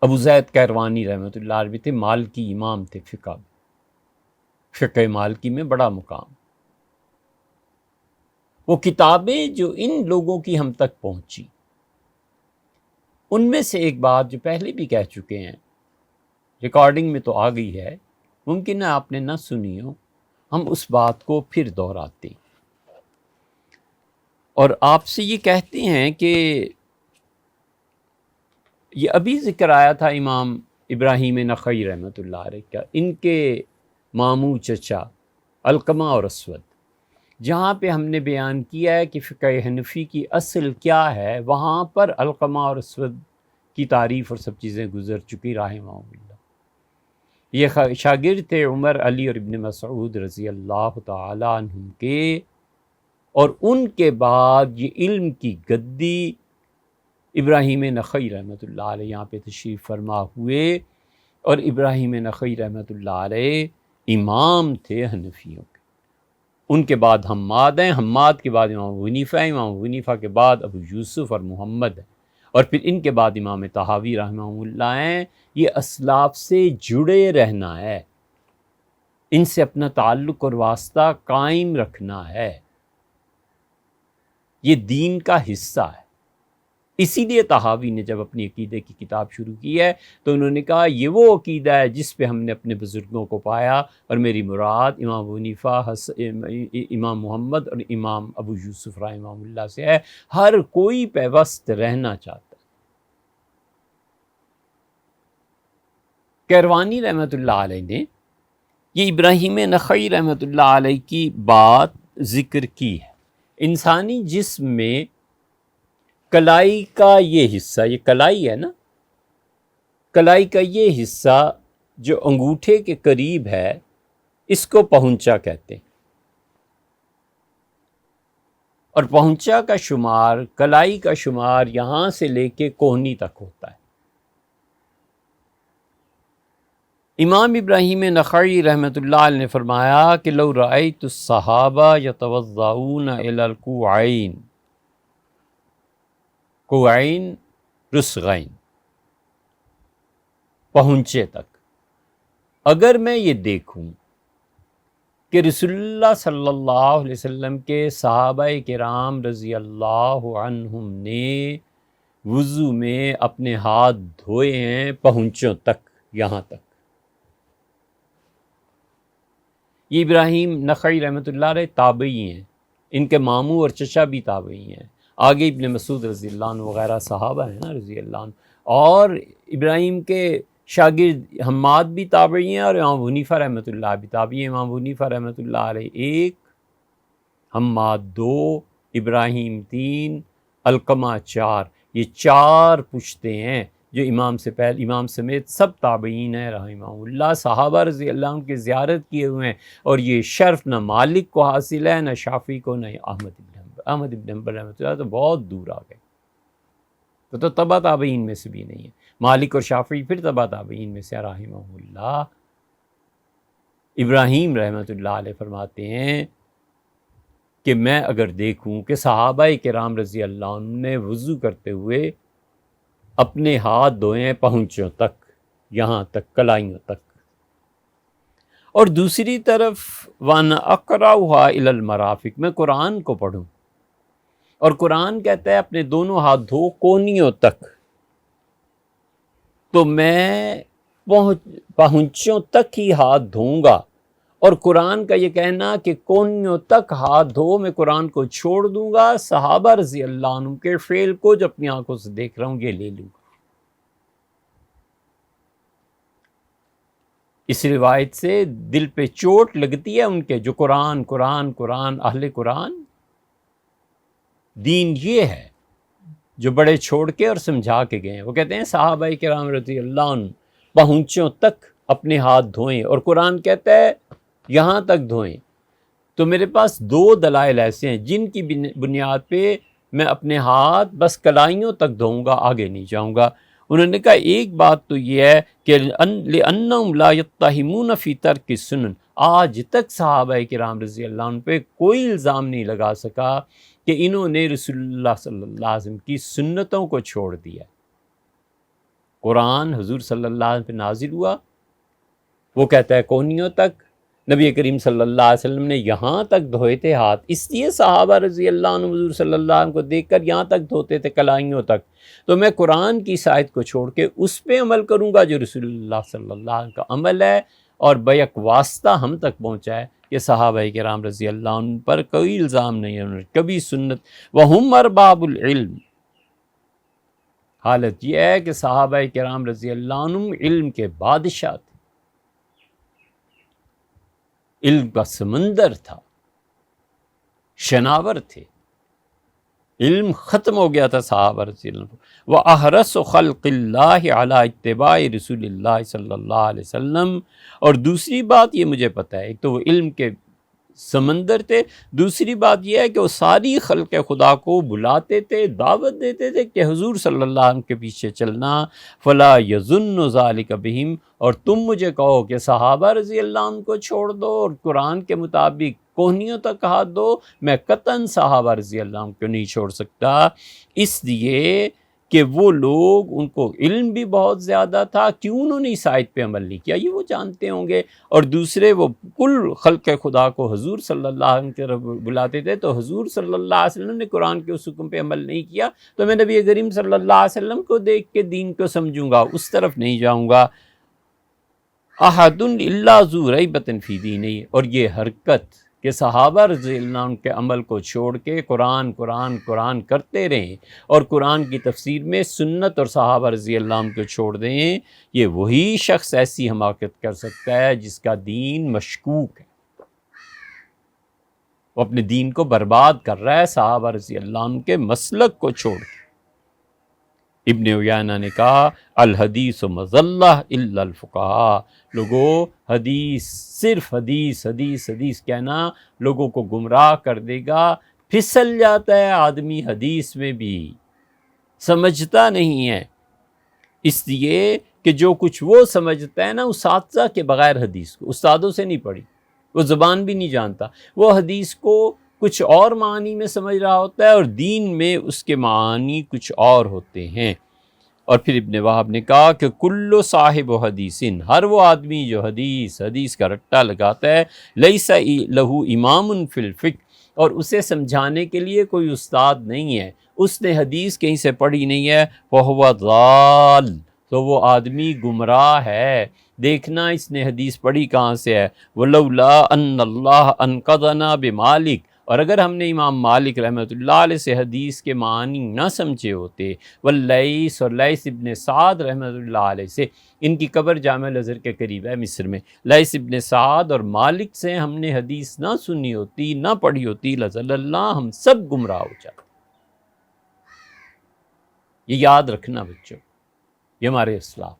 ابو زید کیروانی رحمۃ اللہ علیہ تھے، مالکی امام تھے، فقہ مالکی میں بڑا مقام۔ وہ کتابیں جو ان لوگوں کی ہم تک پہنچی، ان میں سے ایک بات جو پہلے بھی کہہ چکے ہیں، ریکارڈنگ میں تو آ گئی ہے، ممکن ہے آپ نے نہ سنی ہو، ہم اس بات کو پھر دہراتے ہیں اور آپ سے یہ کہتے ہیں کہ یہ ابھی ذکر آیا تھا امام ابراہیم نخعی رحمۃ اللہ علیہ کا، ان کے ماموں چچا علقمہ اور اسود، جہاں پہ ہم نے بیان کیا ہے کہ فقہ حنفی کی اصل کیا ہے، وہاں پر علقمہ اور اسود کی تعریف اور سب چیزیں گزر چکی رحمہ اللہ۔ یہ شاگرد تھے عمر، علی اور ابن مسعود رضی اللہ تعالی عنہم کے، اور ان کے بعد یہ علم کی گدی ابراہیم نخعی رحمۃ اللہ علیہ یہاں پہ تشریف فرما ہوئے، اور ابراہیم نخعی رحمۃ اللہ علیہ امام تھے حنفیوں کے۔ ان کے بعد حماد ہیں، حماد کے بعد امام حنیفہ ہیں، امام حنیفہ کے بعد ابو یوسف اور محمد ہیں، اور پھر ان کے بعد امام طحاوی رحمہ اللہ ہیں۔ یہ اسلاف سے جڑے رہنا ہے، ان سے اپنا تعلق اور واسطہ قائم رکھنا ہے، یہ دین کا حصہ ہے۔ اسی لیے طحاوی نے جب اپنی عقیدے کی کتاب شروع کی ہے تو انہوں نے کہا یہ وہ عقیدہ ہے جس پہ ہم نے اپنے بزرگوں کو پایا، اور میری مراد امام حنیفہ، امام محمد اور امام ابو یوسف رحمہ اللہ سے ہے۔ ہر کوئی پیوست رہنا چاہتا ہے۔ کیروانی رحمۃ اللہ علیہ نے یہ ابراہیم نخعی رحمۃ اللہ علیہ کی بات ذکر کی ہے۔ انسانی جسم میں کلائی کا یہ حصہ، یہ کلائی ہے نا، کلائی کا یہ حصہ جو انگوٹھے کے قریب ہے، اس کو پہنچا کہتے ہیں، اور پہنچا کا شمار، کلائی کا شمار یہاں سے لے کے کوہنی تک ہوتا ہے۔ امام ابراہیم نخعی رحمۃ اللہ علیہ نے فرمایا کہ لو رأیت الصحابہ یتوضؤون الی الکوعین، کوعین رسغین، پہنچے تک، اگر میں یہ دیکھوں کہ رسول اللہ صلی اللہ علیہ وسلم کے صحابہ کرام رضی اللہ عنہم نے وضو میں اپنے ہاتھ دھوئے ہیں پہنچوں تک، یہاں تک۔ یہ ابراہیم نخعی رحمۃ اللہ علیہ تابعی ہیں، ان کے ماموں اور چچا بھی تابعی ہیں، آگے ابن مسعود رضی اللہ عنہ وغیرہ صحابہ ہیں نا رضی اللہ عنہ، اور ابراہیم کے شاگرد حماد بھی تابعی ہیں، اور امام حنیفہ رحمۃ اللہ بھی تابعی ہیں۔ امام حنیفہ رحمۃ اللہ علیہ 1، حماد 2، ابراہیم 3، علقمہ 4، یہ 4 پشتے ہیں جو امام سے پہلے، امام سمیت سب تابعین ہیں رحمہ اللہ، صحابہ رضی اللہ عنہ کی زیارت کیے ہوئے ہیں، اور یہ شرف نہ مالک کو حاصل ہے، نہ شافعی کو، نہ احمد ابن حنبل رحمۃ اللہ، تو بہت دور آ گئے، تو تبع تابعین میں سے بھی نہیں ہے۔ مالک اور شافعی پھر تبع تابعین میں سے رحمہ اللہ۔ ابراہیم رحمۃ اللہ علیہ فرماتے ہیں کہ میں اگر دیکھوں کہ صحابہ کرام رضی اللہ عنہ نے وضو کرتے ہوئے اپنے ہاتھ دھوئے ہیں پہنچوں تک، یہاں تک، کلائیوں تک، اور دوسری طرف وَأَنَا أَقْرَأُهَا إِلَى الْمَرَافِقِ، میں قرآن کو پڑھوں، اور قرآن کہتا ہے اپنے دونوں ہاتھ دھو کونیوں تک، تو میں پہنچوں تک ہی ہاتھ دھوؤں گا، اور قرآن کا یہ کہنا کہ کونیوں تک ہاتھ دھو، میں قرآن کو چھوڑ دوں گا، صحابہ رضی اللہ عنہ کے فعل کو جو اپنی آنکھوں سے دیکھ رہا ہوں یہ لے لوں گا۔ اس روایت سے دل پہ چوٹ لگتی ہے ان کے جو قرآن قرآن قرآن، اہل قرآن، دین یہ ہے جو بڑے چھوڑ کے اور سمجھا کے گئے ہیں۔ وہ کہتے ہیں صحابہ کرام رضی اللہ عنہ پہنچوں تک اپنے ہاتھ دھوئیں، اور قرآن کہتا ہے یہاں تک دھوئیں۔ تو میرے پاس 2 دلائل ایسے ہیں جن کی بنیاد پہ میں اپنے ہاتھ بس کلائیوں تک دھوؤں گا، آگے نہیں جاؤں گا۔ انہوں نے کہا ایک بات تو یہ ہے کہ لِأَنَّهُمْ لَا يَتَّهِمُونَ فِي تَرْكِ السُّنَنِ، آج تک صحابہ کرام رضی اللہ عنہ پہ کوئی الزام نہیں لگا سکا کہ انہوں نے رسول اللہ صلی اللہ علیہ وسلم کی سنتوں کو چھوڑ دیا۔ قرآن حضور صلی اللہ علیہ وسلم پہ نازل ہوا، وہ کہتا ہے کونیوں تک، نبی کریم صلی اللہ علیہ وسلم نے یہاں تک دھوئے تھے ہاتھ، اس لیے صحابہ رضی اللہ عنہ حضور صلی اللہ علیہ وسلم کو دیکھ کر یہاں تک دھوتے تھے، کلائیوں تک۔ تو میں قرآن کی اس آیت کو چھوڑ کے اس پہ عمل کروں گا جو رسول اللہ صلی اللہ علیہ وسلم کا عمل ہے، اور بیک واسطہ ہم تک پہنچا ہے کہ صحابہ کرام رضی اللہ عنہ پر کوئی الزام نہیں ہے، انہوں نے کبھی سنت وہم ارباب العلم، حالت یہ ہے کہ صحابہ کرام رضی اللہ عنہ علم کے بادشاہ تھے، علم کا سمندر تھا، شناور تھے، علم ختم ہو گیا تھا صحابہ رضی اللہ عنہ۔ وَأَحْرَصُ خَلْقِ اللَّهِ عَلَىٰ اتِّبَاعِ رسول اللہ صلی اللہ علیہ وسلم، اور دوسری بات یہ مجھے پتہ ہے، ایک تو وہ علم کے سمندر تھے، دوسری بات یہ ہے کہ وہ ساری خلق خدا کو بلاتے تھے، دعوت دیتے تھے کہ حضور صلی اللہ علیہ وسلم کے پیچھے چلنا، فلا یظن ذالک بہم، اور تم مجھے کہو کہ صحابہ رضی اللہ عنہ کو چھوڑ دو اور قرآن کے مطابق کوہنیوں تک ہاتھ دو، میں قطعاً صحابہ رضی اللہ عنہ کو نہیں چھوڑ سکتا، اس لیے کہ وہ لوگ، ان کو علم بھی بہت زیادہ تھا، کیوں انہوں نے اس آیت پہ عمل نہیں کیا یہ وہ جانتے ہوں گے، اور دوسرے وہ کل خلق خدا کو حضور صلی اللہ علیہ وسلم کی طرف بلاتے تھے، تو حضور صلی اللہ علیہ وسلم نے قرآن کے اس حکم پہ عمل نہیں کیا، تو میں نبی کریم صلی اللہ علیہ وسلم کو دیکھ کے دین کو سمجھوں گا، اس طرف نہیں جاؤں گا۔ احد الا ذو ریبۃ فی دینہ، اور یہ حرکت کہ صحابہ رضی اللہ عنہ کے عمل کو چھوڑ کے قرآن قرآن قرآن کرتے رہیں اور قرآن کی تفسیر میں سنت اور صحابہ رضی اللہ عنہ کو چھوڑ دیں، یہ وہی شخص ایسی حماقت کر سکتا ہے جس کا دین مشکوک ہے، وہ اپنے دین کو برباد کر رہا ہے صحابہ رضی اللہ عنہ کے مسلک کو چھوڑ کے۔ ابن عیینہ نے کہا الحدیث مظلہ الا الفقہاء، لوگوں حدیث، صرف حدیث حدیث حدیث کہنا لوگوں کو گمراہ کر دے گا، پھسل جاتا ہے آدمی حدیث میں بھی، سمجھتا نہیں ہے، اس لیے کہ جو کچھ وہ سمجھتا ہے نا اساتذہ کے بغیر حدیث کو، استادوں سے نہیں پڑھی، وہ زبان بھی نہیں جانتا، وہ حدیث کو کچھ اور معنی میں سمجھ رہا ہوتا ہے اور دین میں اس کے معنی کچھ اور ہوتے ہیں۔ اور پھر ابن وہب نے کہا کہ کل صاحب حدیث، ہر وہ آدمی جو حدیث کا رٹا لگاتا ہے، لیس لہو امام فی الفقہ، اور اسے سمجھانے کے لیے کوئی استاد نہیں ہے، اس نے حدیث کہیں سے پڑھی نہیں ہے، فہو ضال، تو وہ آدمی گمراہ ہے۔ دیکھنا اس نے حدیث پڑھی کہاں سے ہے، ولولا ان اللہ انقذنا بمالک، اور اگر ہم نے امام مالک رحمۃ اللہ علیہ سے حدیث کے معنی نہ سمجھے ہوتے، واللیث، اور لیث ابن سعد رحمۃ اللہ علیہ سے، ان کی قبر جامع الازہر کے قریب ہے مصر میں، لیث ابن سعد اور مالک سے ہم نے حدیث نہ سنی ہوتی، نہ پڑھی ہوتی، لضل اللہ، ہم سب گمراہ ہو جاتے۔ یہ یاد رکھنا بچوں، یہ ہمارے اسلاف،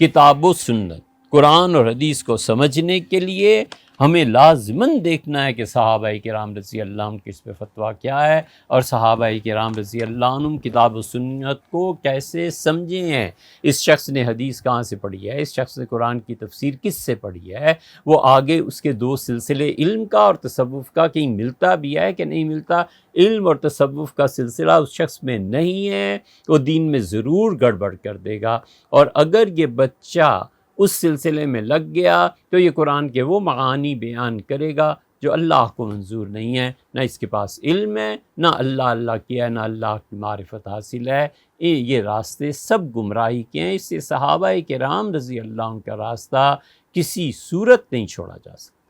کتاب و سنت، قرآن اور حدیث کو سمجھنے کے لیے ہمیں لازماً دیکھنا ہے کہ صحابہ کرام رضی اللہ عنہ کی اس پہ فتویٰ کیا ہے، اور صحابہ کرام رضی اللہ عنہ کتاب و سنت کو کیسے سمجھے ہیں، اس شخص نے حدیث کہاں سے پڑھی ہے، اس شخص نے قرآن کی تفسیر کس سے پڑھی ہے، وہ آگے اس کے دو سلسلے علم کا اور تصوف کا کہیں ملتا بھی ہے کہ نہیں ملتا، علم اور تصوف کا سلسلہ اس شخص میں نہیں ہے، وہ دین میں ضرور گڑبڑ کر دے گا، اور اگر یہ بچہ اس سلسلے میں لگ گیا تو یہ قرآن کے وہ معانی بیان کرے گا جو اللہ کو منظور نہیں ہے، نہ اس کے پاس علم ہے، نہ اللہ کیا ہے، نہ اللہ کی معرفت حاصل ہے، یہ راستے سب گمراہی کے ہیں، اس سے صحابہ کرام رضی اللہ عنہ کا راستہ کسی صورت نہیں چھوڑا جا سکتا۔